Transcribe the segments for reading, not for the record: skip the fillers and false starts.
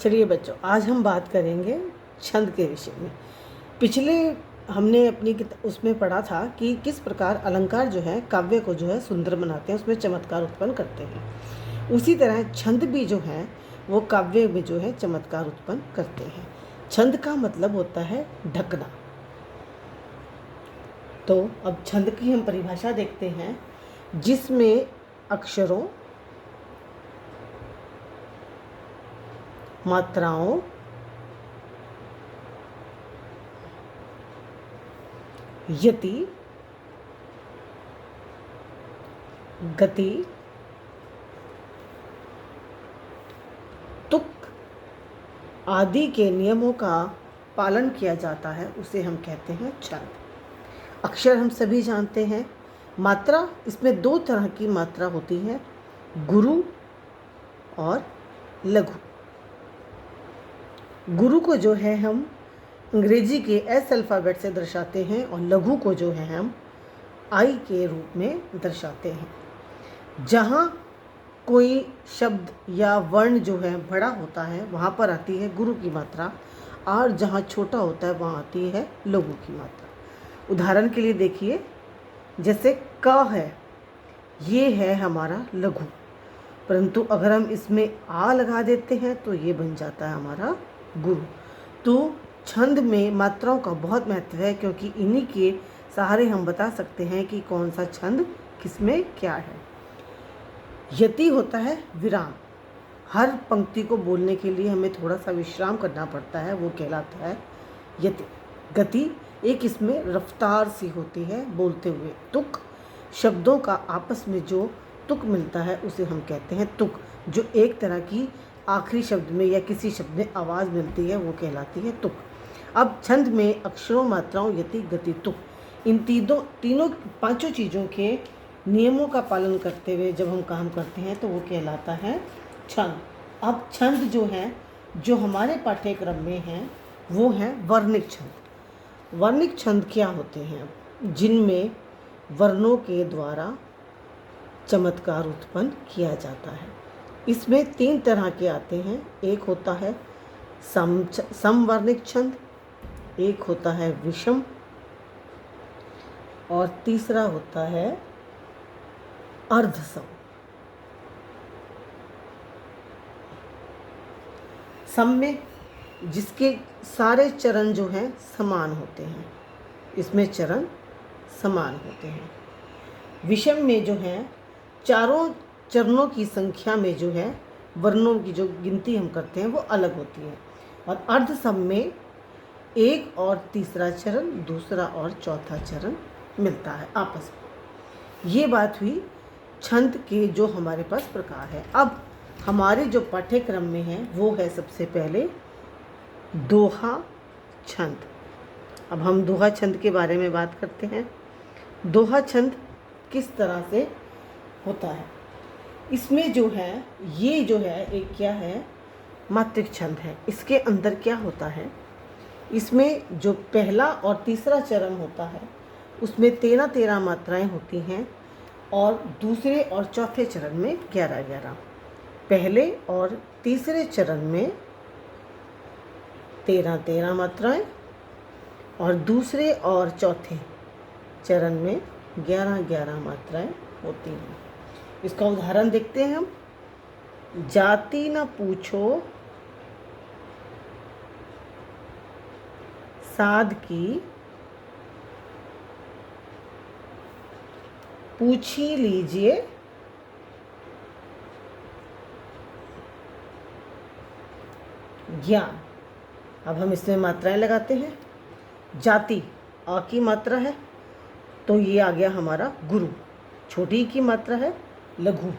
चलिए बच्चों, आज हम बात करेंगे छंद के विषय में। पिछले हमने अपनी उसमें पढ़ा था कि किस प्रकार अलंकार जो है काव्य को जो है सुंदर बनाते हैं, उसमें चमत्कार उत्पन्न करते हैं। उसी तरह छंद भी जो है वो काव्य में जो है चमत्कार उत्पन्न करते हैं। छंद का मतलब होता है ढकना। तो अब छंद की हम परिभाषा देखते हैं, जिसमें अक्षरों, मात्राओं, यति, गति, तुक आदि के नियमों का पालन किया जाता है, उसे हम कहते हैं छंद। अक्षर हम सभी जानते हैं। मात्रा, इसमें दो तरह की मात्रा होती है, गुरु और लघु। गुरु को जो है हम अंग्रेजी के एस अल्फ़ाबेट से दर्शाते हैं और लघु को जो है हम आई के रूप में दर्शाते हैं। जहाँ कोई शब्द या वर्ण जो है बड़ा होता है वहाँ पर आती है गुरु की मात्रा, और जहाँ छोटा होता है वहाँ आती है लघु की मात्रा। उदाहरण के लिए देखिए, जैसे क है, ये है हमारा लघु, परंतु अगर हम इसमें आ लगा देते हैं तो ये बन जाता है हमारा गुरु। तो छंद में मात्राओं का बहुत महत्व है, क्योंकि इन्हीं के सहारे हम बता सकते हैं कि कौन सा छंद किसमें क्या है। यति होता है विराम। हर पंक्ति को बोलने के लिए हमें थोड़ा सा विश्राम करना पड़ता है, वो कहलाता है यति। गति, एक इसमें रफ्तार सी होती है बोलते हुए। तुक, शब्दों का आपस में जो तुक मिलता है उसे हम कहते हैं तुक। जो एक तरह की आखिरी शब्द में या किसी शब्द में आवाज़ मिलती है वो कहलाती है तुक। अब छंद में अक्षरों, मात्राओं, यति, गति, तुक, इन तीनों पांचों चीज़ों के नियमों का पालन करते हुए जब हम काम करते हैं तो वो कहलाता है छंद। अब छंद जो है, जो हमारे पाठ्यक्रम में है, वो है वर्णिक छंद। वर्णिक छंद क्या होते हैं? जिनमें वर्णों के द्वारा चमत्कार उत्पन्न किया जाता है। इसमें तीन तरह के आते हैं। एक होता है समवर्णिक छंद, एक होता है विषम, और तीसरा होता है अर्धसम। सम में जिसके सारे चरण जो हैं समान होते हैं, इसमें चरण समान होते हैं। विषम में जो है चारों चरणों की संख्या में जो है वर्णों की जो गिनती हम करते हैं वो अलग होती है। और अर्धसम में एक और तीसरा चरण, दूसरा और चौथा चरण मिलता है आपस में। ये बात हुई छंद के जो हमारे पास प्रकार है। अब हमारे जो पाठ्यक्रम में है वो है सबसे पहले दोहा छंद। अब हम दोहा छंद के बारे में बात करते हैं। दोहा छंद किस तरह से होता है? इसमें जो है, ये जो है एक क्या है, मात्रिक छंद है। इसके अंदर क्या होता है, इसमें जो पहला और तीसरा चरण होता है उसमें 13-13 मात्राएं होती हैं, और दूसरे और चौथे चरण में 11-11। पहले और तीसरे चरण में 13-13 मात्राएं, और दूसरे और चौथे चरण में 11-11 मात्राएं होती हैं। इसका उदाहरण देखते हैं हम। जाति न पूछो साध की, पूछी लीजिए ज्ञान। अब हम इसमें मात्राएं लगाते हैं। जाति आ की मात्रा है तो ये आ गया हमारा गुरु। छोटी की मात्रा है लघु।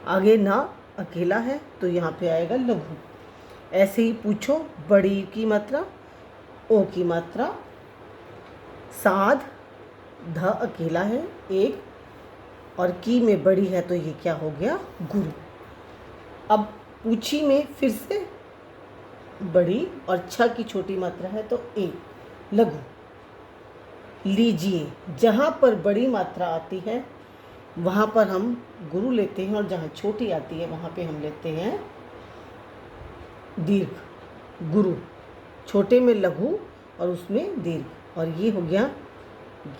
आगे ना अकेला है तो यहाँ पे आएगा लघु। ऐसे ही पूछो, बड़ी की मात्रा, ओ की मात्रा, साध, ध अकेला है एक, और की में बड़ी है तो ये क्या हो गया, गुरु। अब पूछी में फिर से बड़ी और छ की छोटी मात्रा है तो ए, लघु। लीजिए, जहाँ पर बड़ी मात्रा आती है वहाँ पर हम गुरु लेते हैं, और जहाँ छोटी आती है वहाँ पे हम लेते हैं दीर्घ गुरु, छोटे में लघु और उसमें दीर्घ, और ये हो गया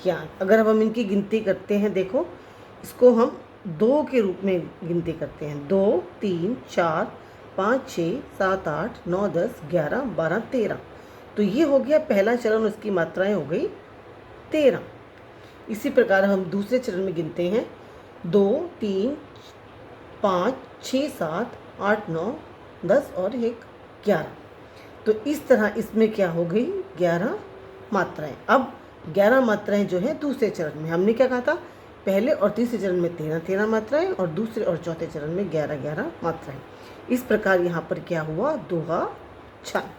ज्ञान। अगर अब हम इनकी गिनती करते हैं, देखो इसको हम 2 के रूप में गिनती करते हैं। 2, 3, 4, 5, 6, 7, 8, 9, 10, 11, 12, 13। तो ये हो गया पहला चरण, उसकी मात्राएं हो गई 13। इसी प्रकार हम दूसरे चरण में गिनते हैं 2, 3, 5, 6, 7, 8, 9, 10 और 1, 11। तो इस तरह इसमें क्या हो गई 11 मात्राएं। अब 11 मात्राएं जो है दूसरे चरण में, हमने क्या कहा था, पहले और तीसरे चरण में 13 मात्राएं और दूसरे और चौथे चरण में 11 मात्राएं। इस प्रकार यहाँ पर क्या हुआ, दोहा छंद।